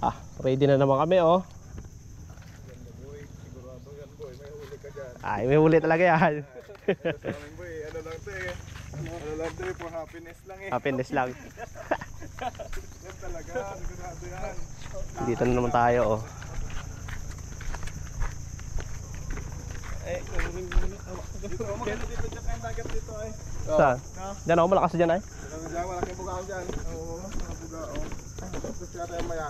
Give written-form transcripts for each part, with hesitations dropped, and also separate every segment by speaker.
Speaker 1: Ah, ready na naman kami oh. Ay, may huli talaga yan.
Speaker 2: Boy, ano lang to eh. Ano lang to eh, for happiness lang eh.
Speaker 1: Happiness lang.
Speaker 2: Yan talaga, sigurado yan.
Speaker 1: Dito na naman tayo oh.
Speaker 2: Dito, maganda dito dyan kayong dagat dito ay.
Speaker 1: Saan? Diyan ako, malakas dyan ay.
Speaker 2: Dyan, malaking bugaan dyan. Oo, mga buga oh. Tapos kaya tayo maya.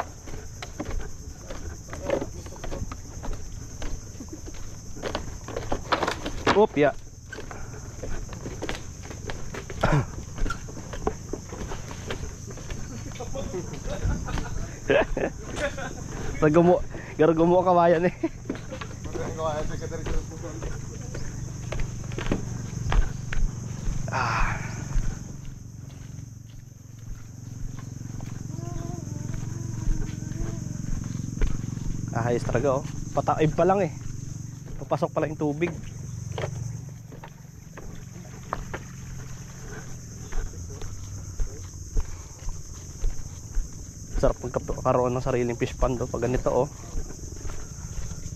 Speaker 1: Oop, ya. Gargumo kawayan eh. Ah. Ayos talaga oh. Pataib pa lang eh. Papasok pa lang yung tubig. Sarap magkaroon ng sariling fish pond oh, pag ganito oh.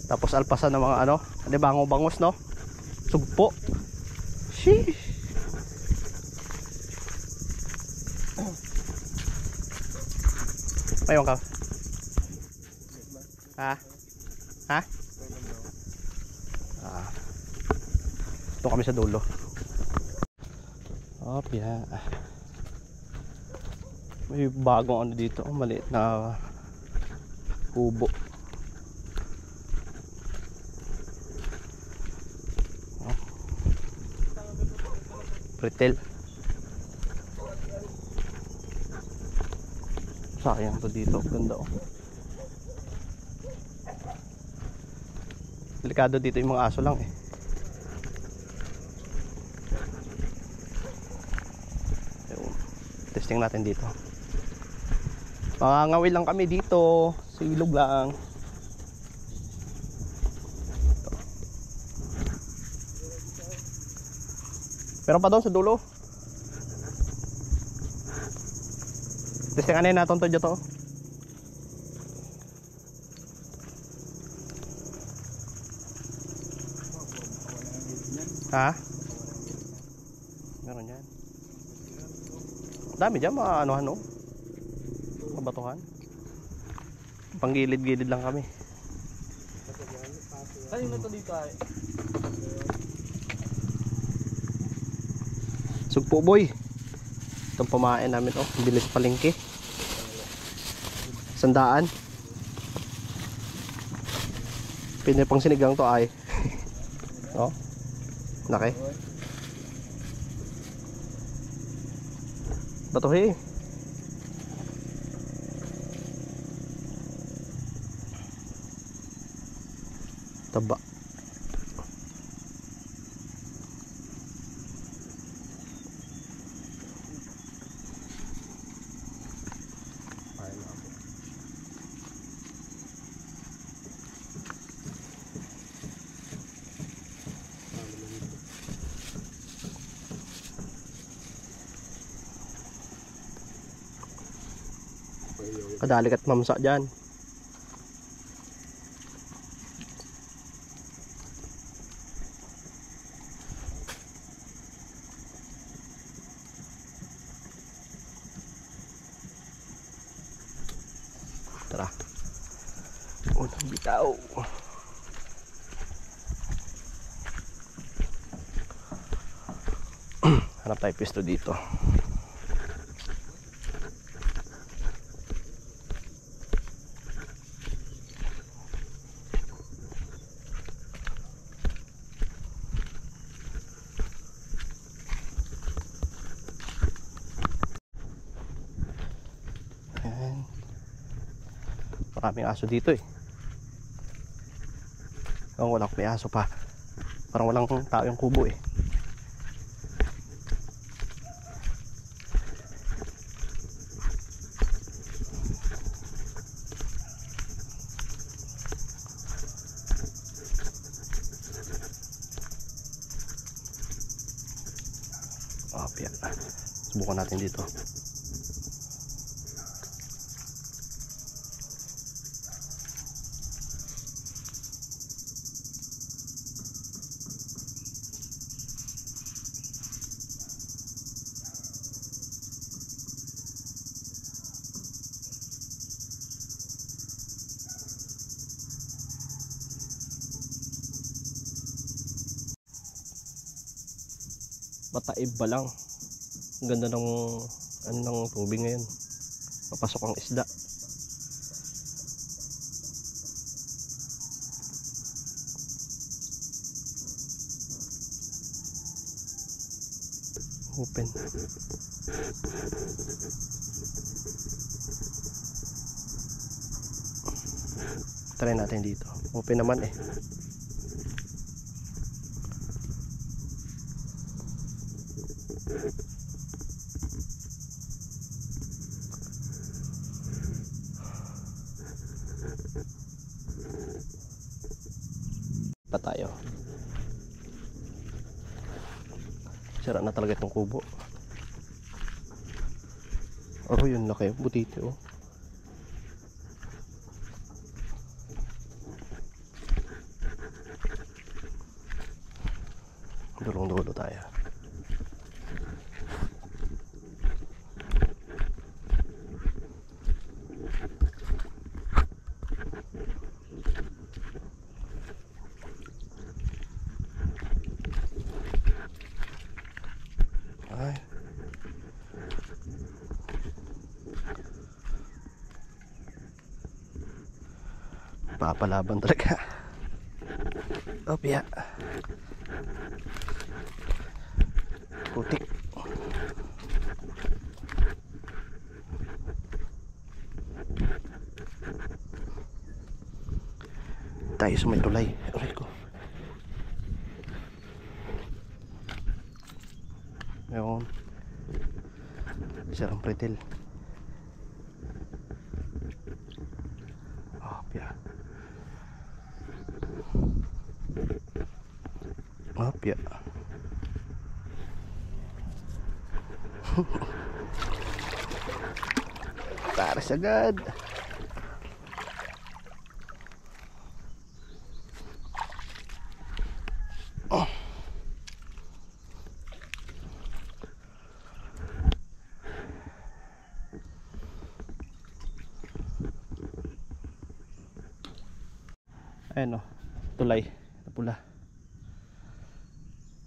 Speaker 1: Tapos alpasan ng mga ano, ano bango-bangos no? Sugpo. Sheesh. Mayon ka. Ha? Ha? Ah. Ito kami sa dulo. Oh, piya. May bagong ano dito, maliit na kubo. Oh. Pretel. Sayang to dito, ganda oh. Delikado dito yung mga aso lang eh. Ayun. Testing natin dito. Mangangawil lang kami dito. Sa ilog lang. Meron pa doon sa dulo. Testing anay natin to dito. Ha? Meron yan. Dami dyan mga ano-ano. Mga batuhan. Panggilid-gilid lang kami.
Speaker 3: Saan na to dito ay?
Speaker 1: Sugpo boy. Itong pamain namin oh. Bilis palengke. 100. Pinipang sinigang to ay. Oh. Laki. Batuhi. Taba. Kadalik at mamsa dyan. Tara. Unang bitaw. Hanap tayo pisto dito. Maraming aso dito eh. Walang may aso pa. Parang walang tao yung kubo eh. Oh, piyak. Subukan natin dito. Pataib ba lang. Ang ganda ng ano ng tubig ngayon. Papasok ang isda. Open. Try natin dito. Open naman eh. Pa tayo. Sira na talaga itong kubo. Oh, yun laki. Butiti oh. Dulong-dulo tayo. Ay. Papalaban talaga. Opya. Putik. Tayo sa may tulay. Aray ko. Ngayon. Sarang pretil. Opya. Opya. Taras agad. Oh. Ayan o, tulay na pula.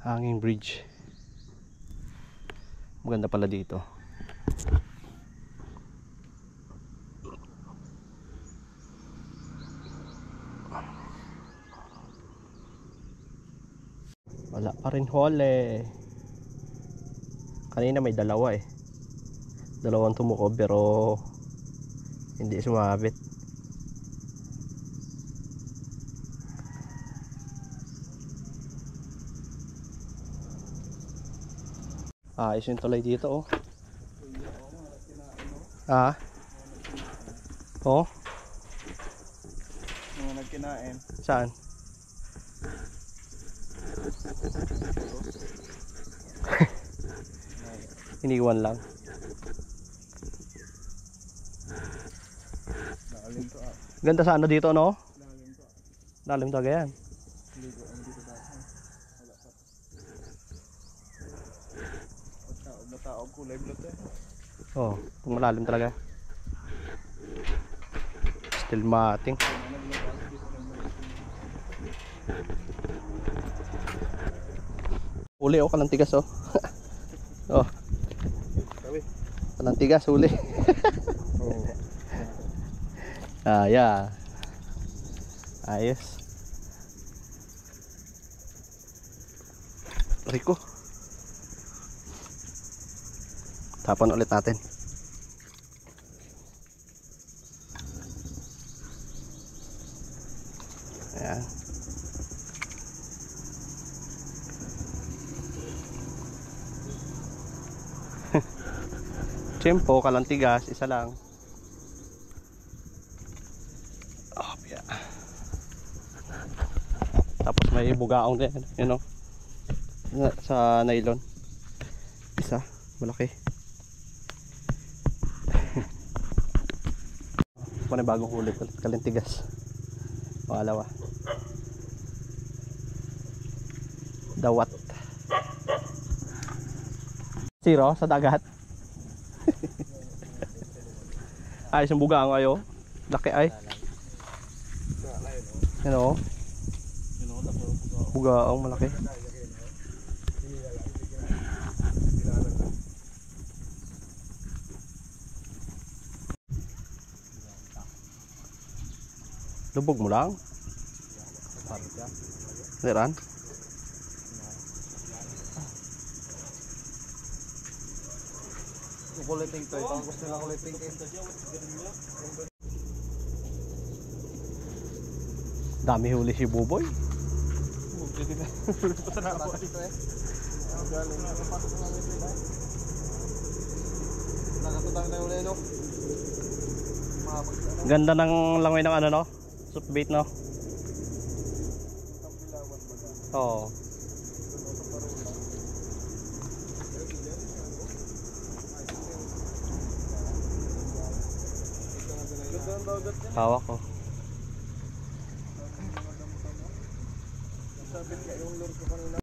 Speaker 1: Hanging bridge. Maganda pala dito. Wala pa rin hole. Kanina may dalawa eh. Dalawang tumukob pero hindi sumabit. Ayos yung tulay dito oh. Ah. Oh.
Speaker 2: Mga nagkinain.
Speaker 1: Saan? Iniwan lang.
Speaker 2: Lalim to ah.
Speaker 1: Ganda sa ano dito no?
Speaker 2: Lalim to ah.
Speaker 1: Lalim talaga yan.
Speaker 2: Hindi ko dahil. Wala pa. Mataog kulay blue to eh.
Speaker 1: Oh, kung malalim talaga. Still mating. Uli oh, kalang tigas oh. Oh.
Speaker 2: Sabi.
Speaker 1: Kalang tigas uli.
Speaker 2: Oo.
Speaker 1: Ah, yeah. Ayos. Rico. Tapon ulit natin. Ayan. Tiyempo, kalantigas, isa lang. Oh, yeah. Tapos may bugaong din, you know, sa nylon. Isa, malaki. Ano bagong huli, kalantigas. Pangalawa. Dawat. Zero sa dagat. Ay, isang bugaong ayo. Laki ay. Yan o. Bugaong malaki. Lubog mo lang. Diran.
Speaker 2: Kukuliting to. Ito ang gusto nila kuliting eh.
Speaker 1: Dami huli si Buboy.
Speaker 2: Pasok ito eh. Ang galing. Pasok na namin sila. Nakatutang na yung leno.
Speaker 1: Ganda ng langoy ng ano no? Softbait no? Oo. Hawak ko.
Speaker 2: Sabi niya yung lure ko kanina.